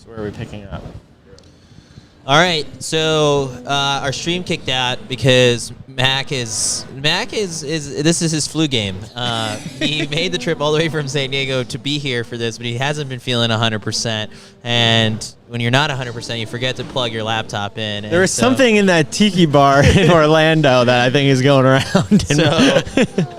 So where are we picking up? All right, so our stream kicked out because Mac is this is his flu game. He made the trip all the way from San Diego to be here for this, but he hasn't been feeling 100%. And when you're not 100%, you forget to plug your laptop in. There was something in that tiki bar in Orlando that I think is going around. So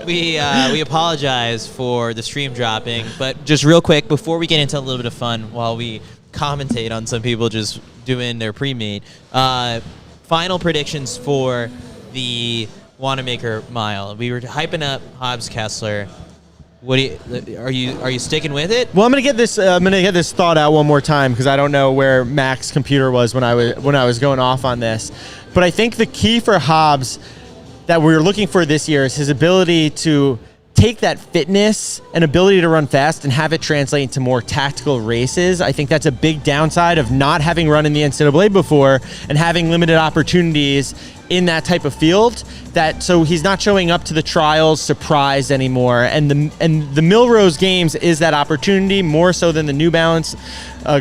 we apologize for the stream dropping, but just real quick before we get into a little bit of fun, while we commentate on some people just doing their pre-meet. Final predictions for the Wanamaker Mile. We were hyping up Hobbs Kessler. What are you sticking with it? Well, I'm gonna get this thought out one more time because I don't know where Mac's computer was when I was going off on this. But I think the key for Hobbs that we're looking for this year is his ability to take that fitness and ability to run fast and have it translate into more tactical races. I think that's a big downside of not having run in the NCAA before and having limited opportunities in that type of field. So he's not showing up to the trials surprised anymore. And the Millrose Games is that opportunity more so than the New Balance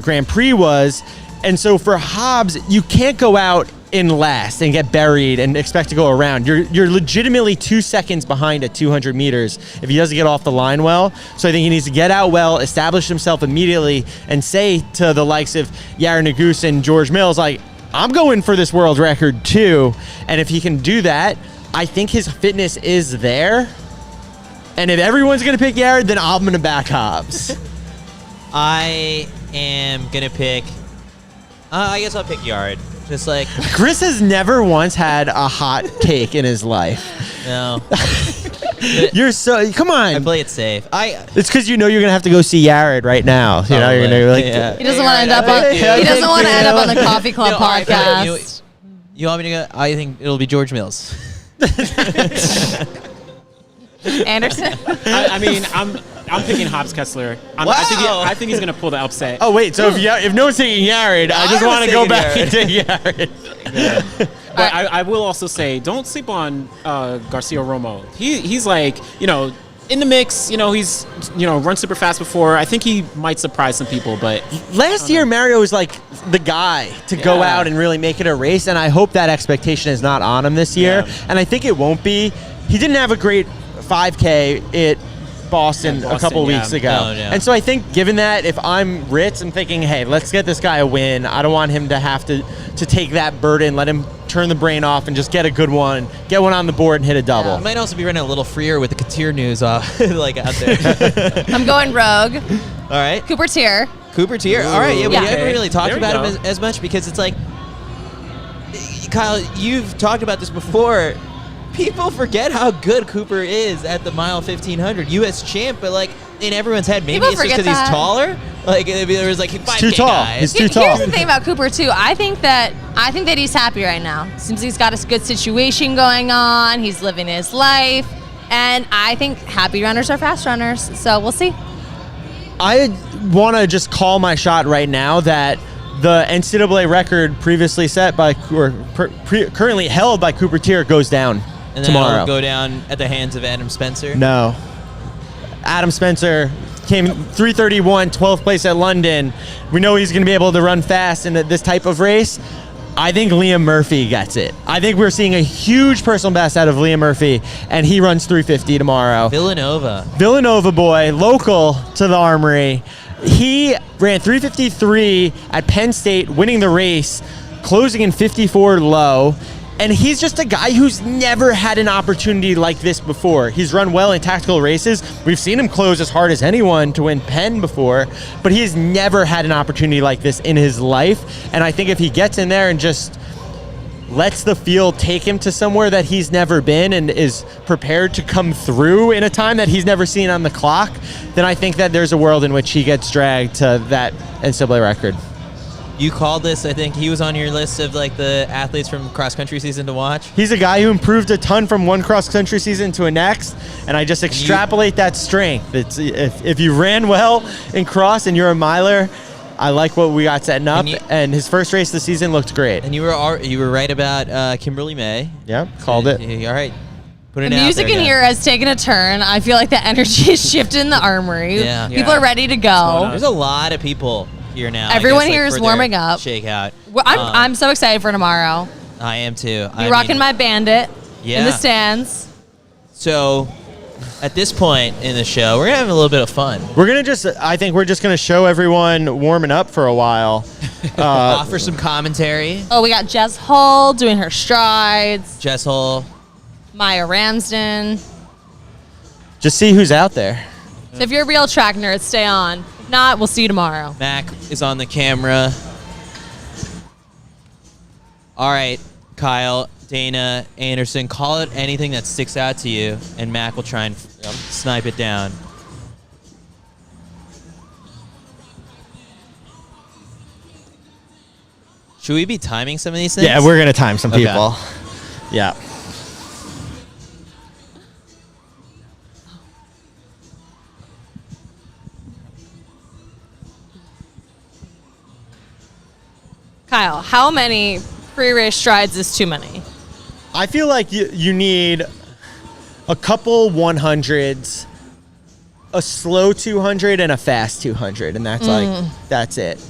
Grand Prix was. And so for Hobbs, you can't go out in last and get buried and expect to go around. You're legitimately 2 seconds behind at 200 meters if he doesn't get off the line well. So I think he needs to get out well, establish himself immediately, and say to the likes of Yared Nuguse and George Mills, like, I'm going for this world record too. And if he can do that, I think his fitness is there. And if everyone's going to pick Yared, then I'm going to back Hobbs. I am going to pick... I guess I'll pick Yared. Just like... Chris has never once had a hot take in his life. No. You're so... Come on. I play it safe. It's because you know you're going to have to go see Yared right now. You know, you're going to like... He doesn't want to end up on... He doesn't want to end up on the Coffee Club podcast. You want me to go? I think it'll be George Mills. Anderson? I mean, I'm picking Hobbs Kessler. I think he's going to pull the upset. Oh, wait. So if no one's taking Yared, I just want to go back and take Yared. Yeah. But I will also say, don't sleep on Garcia Romo. He's like, in the mix. He's, run super fast before. I think he might surprise some people, but... Last year, Mario was like the guy to go out and really make it a race, and I hope that expectation is not on him this year. Yeah. And I think it won't be. He didn't have a great 5K at Boston a couple weeks ago. No. And so I think given that, if I'm Ritz, I'm thinking, hey, let's get this guy a win. I don't want him to have to take that burden, let him turn the brain off and just get a good one, get one on the board and hit a double. Yeah, might also be running a little freer with the Teare news like out there. I'm going rogue. All right. Cooper Teare. All right, we haven't really talked about him as much because it's like, Kyle, you've talked about this before. People forget how good Cooper is at the mile 1500, U.S. champ, but like in everyone's head, maybe it's just because he's taller. Like there was like 5K too tall. Guys. He's too tall. Here's the thing about Cooper too. I think that he's happy right now. Seems he's got a good situation going on. He's living his life, and I think happy runners are fast runners. So we'll see. I want to just call my shot right now that the NCAA record previously set by currently held by Cooper Teare goes down. And then tomorrow. It'll go down at the hands of Adam Spencer? No. Adam Spencer came 3:31, 12th place at London. We know he's going to be able to run fast in this type of race. I think Liam Murphy gets it. I think we're seeing a huge personal best out of Liam Murphy, and he runs 350 tomorrow. Villanova boy, local to the Armory. He ran 353 at Penn State, winning the race, closing in 54 low. And he's just a guy who's never had an opportunity like this before. He's run well in tactical races. We've seen him close as hard as anyone to win Penn before, but he has never had an opportunity like this in his life. And I think if he gets in there and just lets the field take him to somewhere that he's never been and is prepared to come through in a time that he's never seen on the clock, then I think that there's a world in which he gets dragged to that NCAA record. You called this, I think he was on your list of like the athletes from cross-country season to watch. He's a guy who improved a ton from one cross-country season to a next, and I just extrapolate that strength. It's if you ran well in cross and you're a miler, I like what we got setting up, and his first race of the season looked great. And you were right about Kimberly May. Yeah, called it. All right. The music in here has taken a turn. I feel like the energy has shifted in the Armory. Yeah. People are ready to go. There's a lot of people here now. Everyone I guess, here is for warming their up. Shakeout. Well, I'm so excited for tomorrow. I am too. You're rocking my Bandit Yeah. in the stands. So, at this point in the show, we're gonna have a little bit of fun. I think we're just gonna show everyone warming up for a while. Offer some commentary. Oh, we got Jess Hull doing her strides. Jess Hull. Maya Ramsden. Just see who's out there. So if you're a real track nerd, stay on. If not, we'll see you tomorrow. Mac is on the camera. All right, Kyle, Dana, Anderson, call it anything that sticks out to you, and Mac will try and snipe it down. Should we be timing some of these things? Yeah, we're gonna time some Okay. people. Yeah. Kyle, how many pre-race strides is too many? I feel like you need a couple 100s, a slow 200, and a fast 200, and that's it.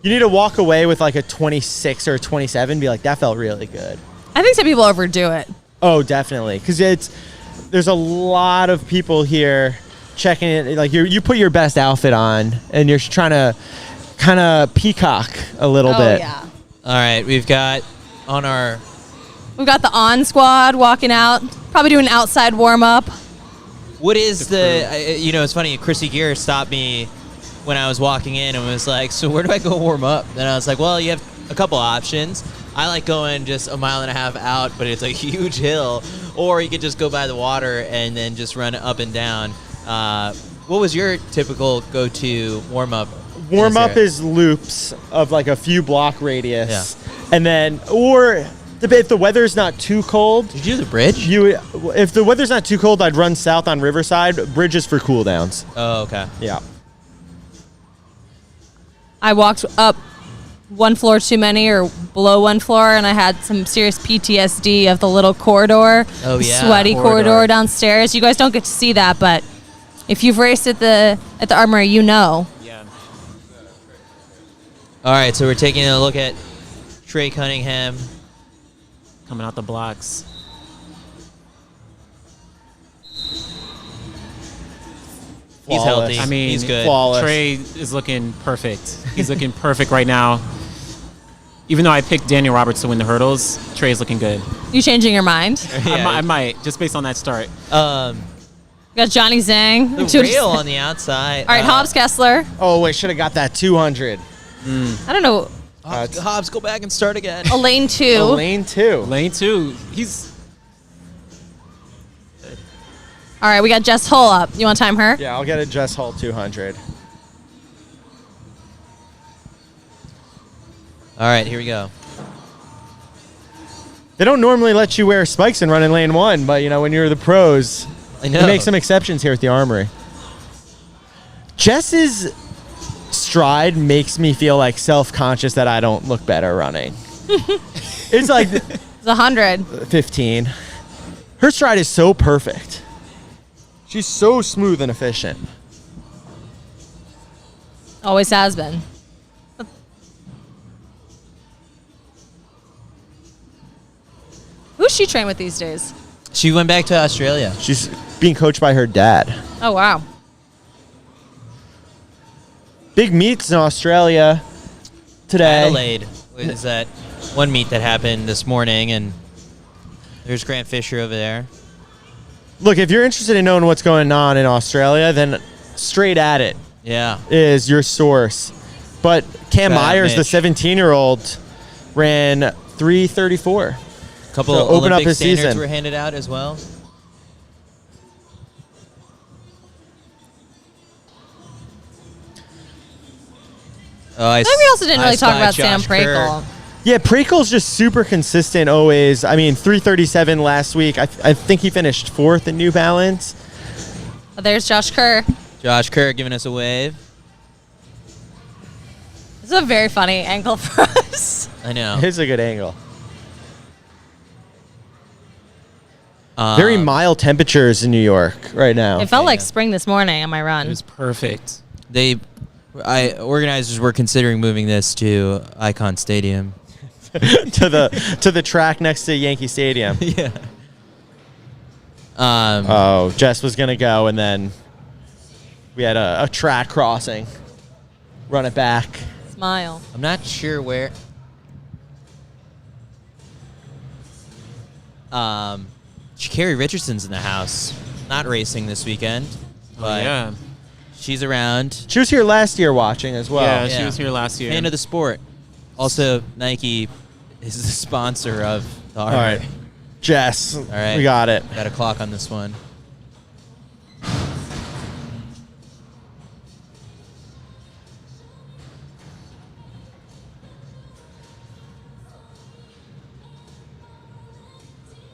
You need to walk away with like a 26 or a 27, be like, that felt really good. I think some people overdo it. Oh, definitely, because there's a lot of people here checking it. Like you put your best outfit on, and you're trying to kind of peacock a little bit. Yeah. All right, we've got We've got the on squad walking out, probably doing an outside warm up. what is it's funny, Chrissy Gear stopped me when I was walking in and was like, so where do I go warm up? And I was like, well, you have a couple options. I like going just a mile and a half out, but it's a huge hill. Or you could just go by the water and then just run up and down. What was your typical go-to warm-up? Warm-up is loops of like a few block radius. And then, or if the weather's not too cold. Did you do the bridge? If the weather's not too cold, I'd run south on Riverside. Bridges for cool downs. Oh, okay. Yeah. I walked up one floor too many or below one floor, and I had some serious PTSD of the little corridor, Oh, the yeah. sweaty corridor Corridor. downstairs. You guys don't get to see that, but if you've raced at the Armory, you know. Yeah. All right, so we're taking a look at Trey Cunningham. Coming out the blocks. He's Flawless. healthy. I mean, he's good. Flawless. Trey is looking perfect. He's looking perfect right now. Even though I picked Daniel Roberts to win the hurdles, Trey's looking good. You changing your mind? Yeah. I might, just based on that start. We got Johnny Zhang. The rail on the outside. All right, Hobbs Kessler. Oh, wait, should have got that 200. I don't know. Hobbs, go back and start again. A lane 2. Lane 2. Lane 2, he's... All right, we got Jess Hull up. You want to time her? Yeah, I'll get a Jess Hull 200. All right, here we go. They don't normally let you wear spikes and run in lane 1, but when you're the pros, I know. they make some exceptions here at the Armory. Jess's stride makes me feel like self-conscious that I don't look better running. It's like It's 100. 15. Her stride is so perfect. She's so smooth and efficient. Always has been. Who's she trained with these days? She went back to Australia. She's being coached by her dad. Oh, wow. Big meets in Australia today. Adelaide is that one meet that happened this morning, and there's Grant Fisher over there. Look, if you're interested in knowing what's going on in Australia, then Straight At It Yeah. is your source. But Cam Shout out Myers, the Mitch. 17-year-old, ran 3:34. A couple So of open up Olympic his standards season. were handed out as well. Oh, I think we also didn't really talk about Sam Josh Kerr. Prakel. Yeah, Prakel's just super consistent always. I mean, 3:37 last week. I think he finished 4th in New Balance. Oh, there's Josh Kerr. Josh Kerr giving us a wave. This is a very funny angle for us. I know. It's a good angle. Very mild temperatures in New York right now. It felt like spring this morning on my run. It was perfect. They Organizers were considering moving this to Icon Stadium. to the track next to Yankee Stadium. Yeah. Jess was gonna go, and then we had a track crossing. Run it back. Smile. I'm not sure where. Carrie Richardson's in the house. Not racing this weekend, but yeah. she's around. She was here last year watching as well. Yeah, she was here last year. Fan of the sport. Also, Nike is the sponsor of the Armory. All right, Jess. All right. We got it. Got a clock on this one.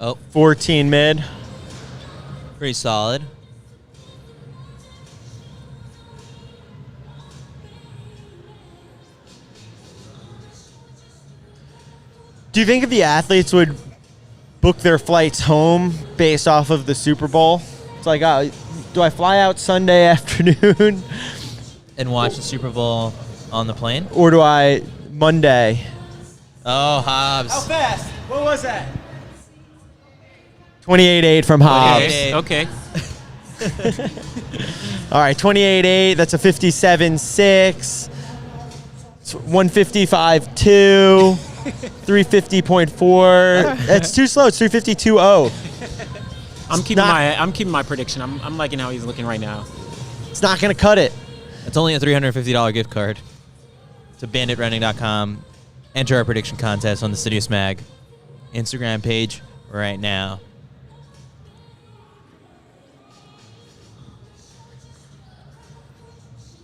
Oh, 14 mid. pretty solid. Do you think if the athletes would book their flights home based off of the Super Bowl? It's like, do I fly out Sunday afternoon? And watch the Super Bowl on the plane? Or do I Monday? Oh, Hobbs. fast? What was that? 28.8 from Hobbs. Okay. All right, 28.8. That's a 57.6. It's 155.2. 350.4. That's too slow. It's 352.0. I'm keeping my prediction. I'm liking how he's looking right now. It's not going to cut it. It's only a $350 gift card to banditrunning.com. Enter our prediction contest on the CITIUS MAG Instagram page right now.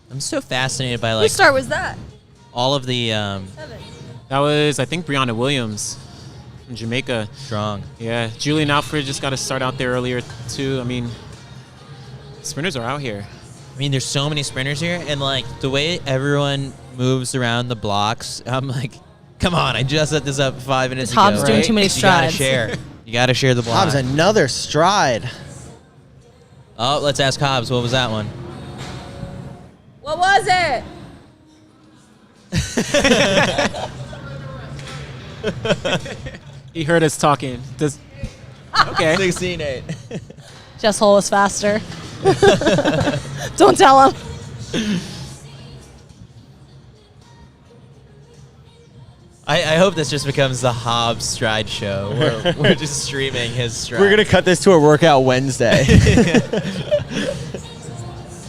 I'm so fascinated by Whose start was that? all of the Seven. That was, I think, Brianna Williams from Jamaica. strong. Yeah, Julien Alfred just got to start out there earlier, too. I mean, sprinters are out here. I mean, there's so many sprinters here, and the way everyone moves around the blocks, I'm like, come on! I just set this up 5 minutes ago. Hobbs doing too many strides. You gotta share. You gotta share the block. Hobbs, another stride. Oh, let's ask Hobbs. What was that one? What was it? He heard us talking. Okay. 16.8. Jess Hole was faster. Don't tell him. I hope this just becomes the Hobbs stride show. We're just streaming his stride. We're going to cut this to a workout Wednesday.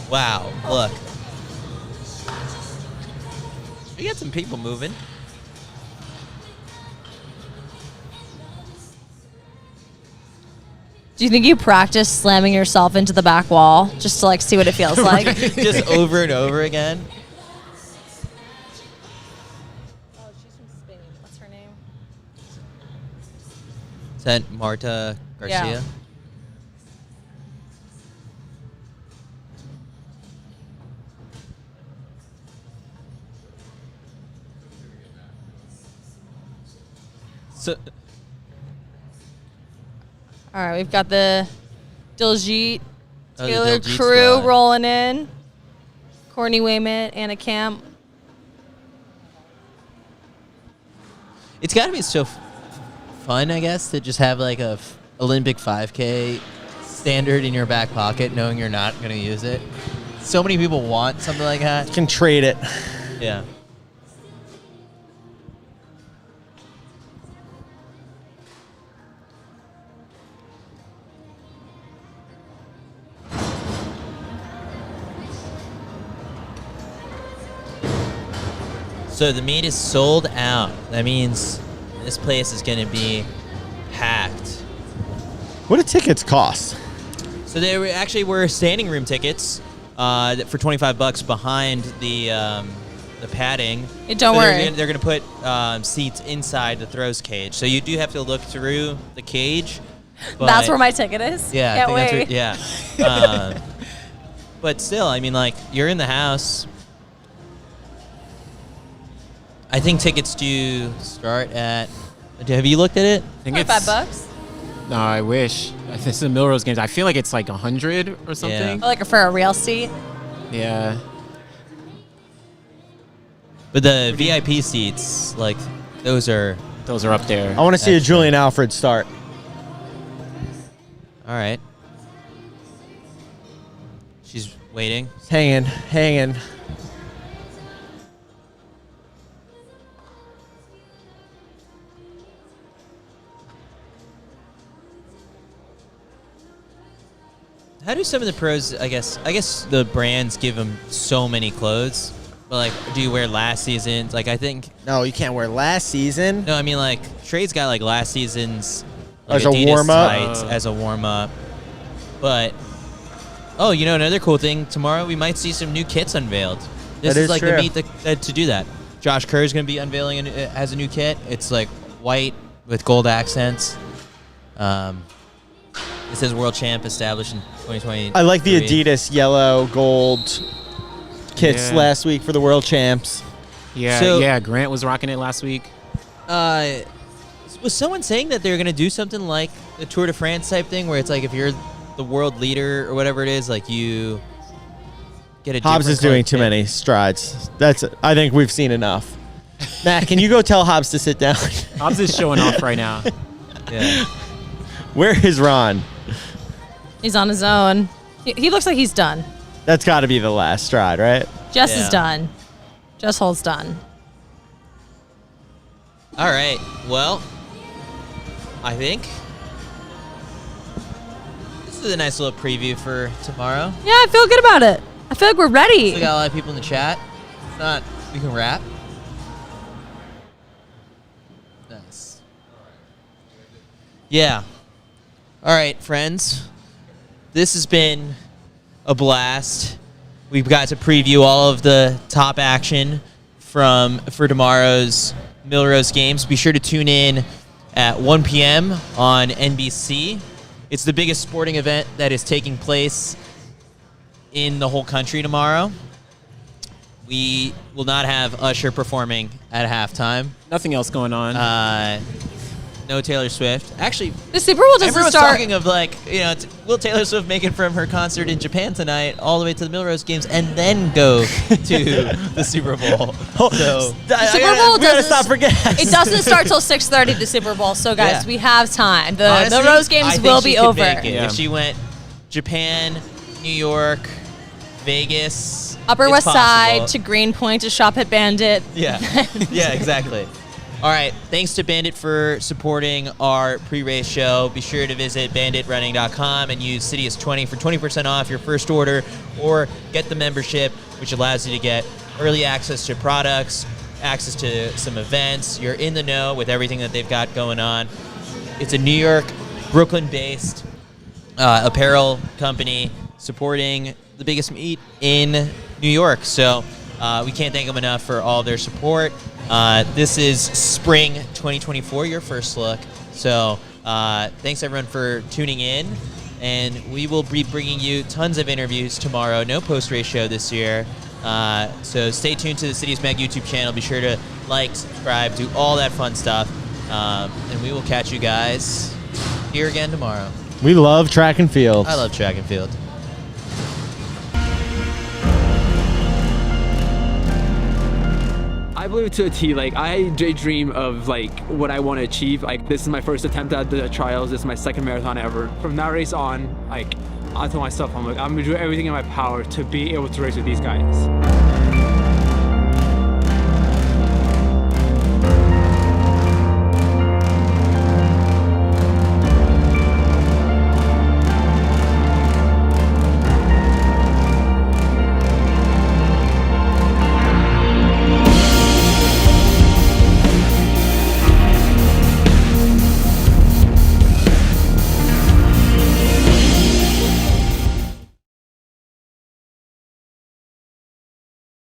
Wow, look. We got some people moving. Do you think you practice slamming yourself into the back wall just to see what it feels like? Just over and over again. Oh, she's from Spain. What's her name? Is that Marta Garcia? Yeah. So, All right, we've got the Diljit the Taylor Diljit crew squad. rolling in. Courtney Wayment, Anna Camp. it's got to be so fun, I guess, to just have a Olympic 5K standard in your back pocket, knowing you're not going to use it. So many people want something like that. Can trade it. Yeah. So the meet is sold out. That means this place is going to be packed. What do tickets cost? So they were standing room tickets for $25 behind the padding. Don't So worry. They're going to put seats inside the throws cage. So you do have to look through the cage. That's where my ticket is. Yeah, Can't I wait. think yeah. But still, I mean, you're in the house. I think tickets do start at. Have you looked at it? I think $25. No, I wish. This is the Millrose Games. I feel like it's 100 or something. For a real seat. Yeah. But the VIP seats, like, those are up there. I want to see a Extra. Julien Alfred start. all right. She's waiting. Hanging. How do some of the pros? I guess the brands give them so many clothes. But like, do you wear last season's? Like, I think No, you can't wear last season. no. I mean, like, Trade's got like last season's As like, a Adidas warm-up? tights as a warm up. But oh, you know, another cool thing. Tomorrow we might see some new kits unveiled. This That is is like true. the meet to do that. Josh Kerr is going to be unveiling as a new kit. It's like white with gold accents. It says World Champ established in 2020. I like the Adidas yellow gold kits Yeah. last week for the World Champs. Yeah, So- yeah. Grant was rocking it last week. Was someone saying that they're going to do something like the Tour de France type thing, where it's like if you're the world leader or whatever it is, like you get a Hobbs different is doing colored too kit? many strides. I think we've seen enough. Matt, can you go tell Hobbs to sit down? Hobbs is showing off right now. Yeah. Where is Ron? He's on his own. He looks like he's done. That's got to be the last stride, right? Jess Yeah. is done. Jess Holt's done. All right. Well, I think this is a nice little preview for tomorrow. Yeah, I feel good about it. I feel like we're ready. We got a lot of people in the chat. If not, we can wrap. Nice. Yeah. All right, friends. This has been a blast. We've got to preview all of the top action for tomorrow's Millrose Games. Be sure to tune in at 1 p.m. on NBC. It's the biggest sporting event that is taking place in the whole country tomorrow. We will not have Usher performing at halftime. Nothing else going on. No Taylor Swift. Actually, The Super Bowl doesn't everyone's start. talking of like, you know, will Taylor Swift make it from her concert in Japan tonight all the way to the Millrose Games and then go to the Super Bowl? So The Super Bowl we gotta doesn't. stop for gas. It doesn't start till 6:30. The Super Bowl. So guys, Yeah. we have time. The honestly, Rose I Games think will she be could over. make it. Yeah. If she went Japan, New York, Vegas, Upper it's West Side possible. to Greenpoint to shop at Bandit. Yeah, yeah, exactly. All right, thanks to Bandit for supporting our pre-race show. Be sure to visit banditrunning.com and use CITIUS20 for 20% off your first order, or get the membership, which allows you to get early access to products, access to some events. You're in the know with everything that they've got going on. It's a New York, Brooklyn-based apparel company supporting the biggest meet in New York. So we can't thank them enough for all their support. This is spring 2024, your first look. So thanks everyone for tuning in, and we will be bringing you tons of interviews tomorrow. No post-race show this year. So stay tuned to the CITIUS MAG YouTube channel. Be sure to like, subscribe, do all that fun stuff. And we will catch you guys here again tomorrow. We love track and field. I love track and field. I believe to a T. Like, I daydream of like what I want to achieve. Like, this is my first attempt at the trials. This is my second marathon ever. From that race on, like, I told myself, I'm like, I'm gonna do everything in my power to be able to race with these guys.